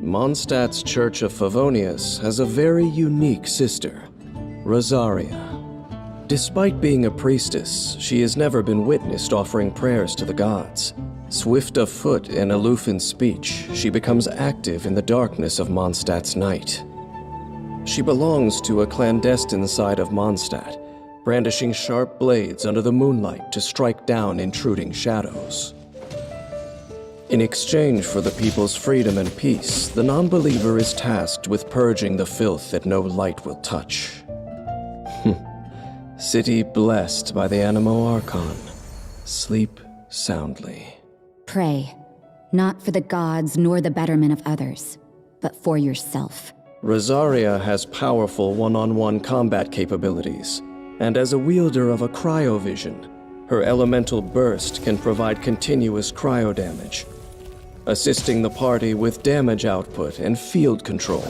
Mondstadt's Church of Favonius has a very unique sister, Rosaria. Despite being a priestess, she has never been witnessed offering prayers to the gods. Swift of foot and aloof in speech, she becomes active in the darkness of Mondstadt's night. She belongs to a clandestine side of Mondstadt, brandishing sharp blades under the moonlight to strike down intruding shadows. In exchange for the people's freedom and peace, the non-believer is tasked with purging the filth that no light will touch. City blessed by the Animo Archon. Sleep soundly. Pray, not for the gods nor the betterment of others, but for yourself. Rosaria has powerful one-on-one combat capabilities, and as a wielder of a cryovision, her elemental burst can provide continuous cryo damage, assisting the party with damage output and field control.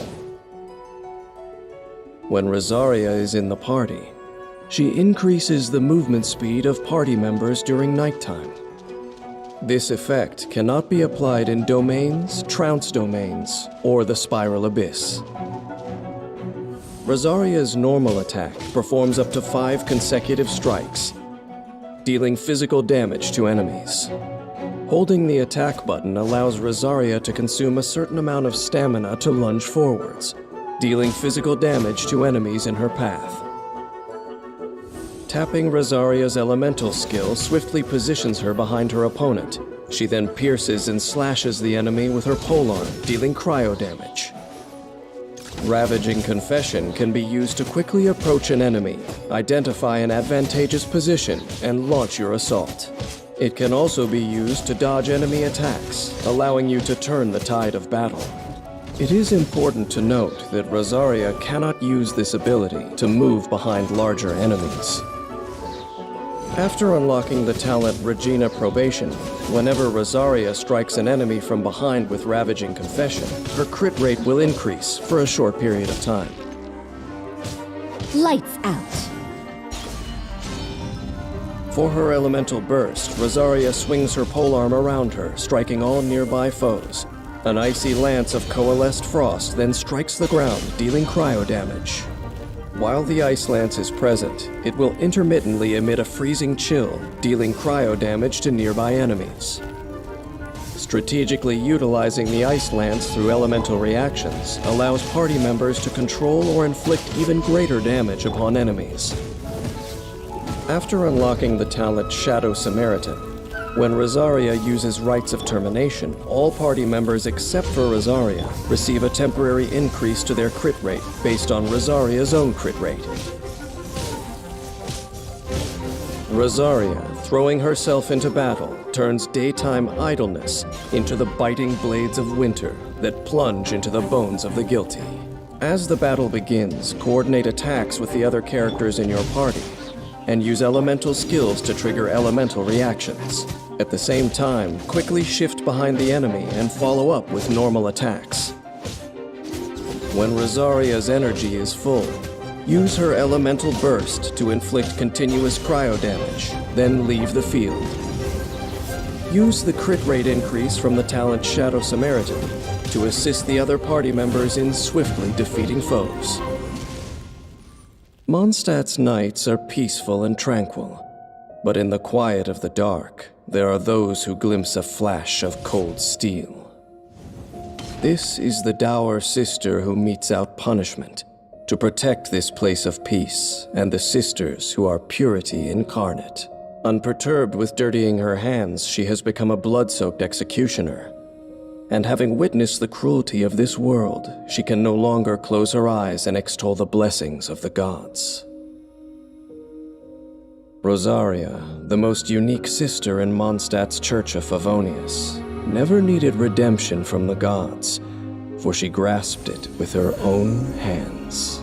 When Rosaria is in the party, she increases the movement speed of party members during nighttime. This effect cannot be applied in domains, trounce domains, or the Spiral Abyss. Rosaria's normal attack performs up to 5 consecutive strikes, dealing physical damage to enemies. Holding the attack button allows Rosaria to consume a certain amount of stamina to lunge forwards, dealing physical damage to enemies in her path. Tapping Rosaria's elemental skill swiftly positions her behind her opponent. She then pierces and slashes the enemy with her polearm, dealing cryo damage. Ravaging Confession can be used to quickly approach an enemy, identify an advantageous position, and launch your assault. It can also be used to dodge enemy attacks, allowing you to turn the tide of battle. It is important to note that Rosaria cannot use this ability to move behind larger enemies. After unlocking the talent Regina Probation, whenever Rosaria strikes an enemy from behind with Ravaging Confession, her crit rate will increase for a short period of time. Lights out. For her elemental burst, Rosaria swings her polearm around her, striking all nearby foes. An icy lance of coalesced frost then strikes the ground, dealing cryo damage. While the ice lance is present, it will intermittently emit a freezing chill, dealing cryo damage to nearby enemies. Strategically utilizing the ice lance through elemental reactions allows party members to control or inflict even greater damage upon enemies. After unlocking the talent Shadow Samaritan, when Rosaria uses Rites of Termination, all party members except for Rosaria receive a temporary increase to their crit rate based on Rosaria's own crit rate. Rosaria, throwing herself into battle, turns daytime idleness into the biting blades of winter that plunge into the bones of the guilty. As the battle begins, coordinate attacks with the other characters in your party, and use elemental skills to trigger elemental reactions. At the same time, quickly shift behind the enemy and follow up with normal attacks. When Rosaria's energy is full, use her elemental burst to inflict continuous cryo damage, then leave the field. Use the crit rate increase from the talent Shadow Samaritan to assist the other party members in swiftly defeating foes. Mondstadt's nights are peaceful and tranquil, but in the quiet of the dark, there are those who glimpse a flash of cold steel. This is the dour sister who metes out punishment to protect this place of peace and the sisters who are purity incarnate. Unperturbed with dirtying her hands, she has become a blood-soaked executioner. And having witnessed the cruelty of this world, she can no longer close her eyes and extol the blessings of the gods. Rosaria, the most unique sister in Mondstadt's Church of Favonius, never needed redemption from the gods, for she grasped it with her own hands.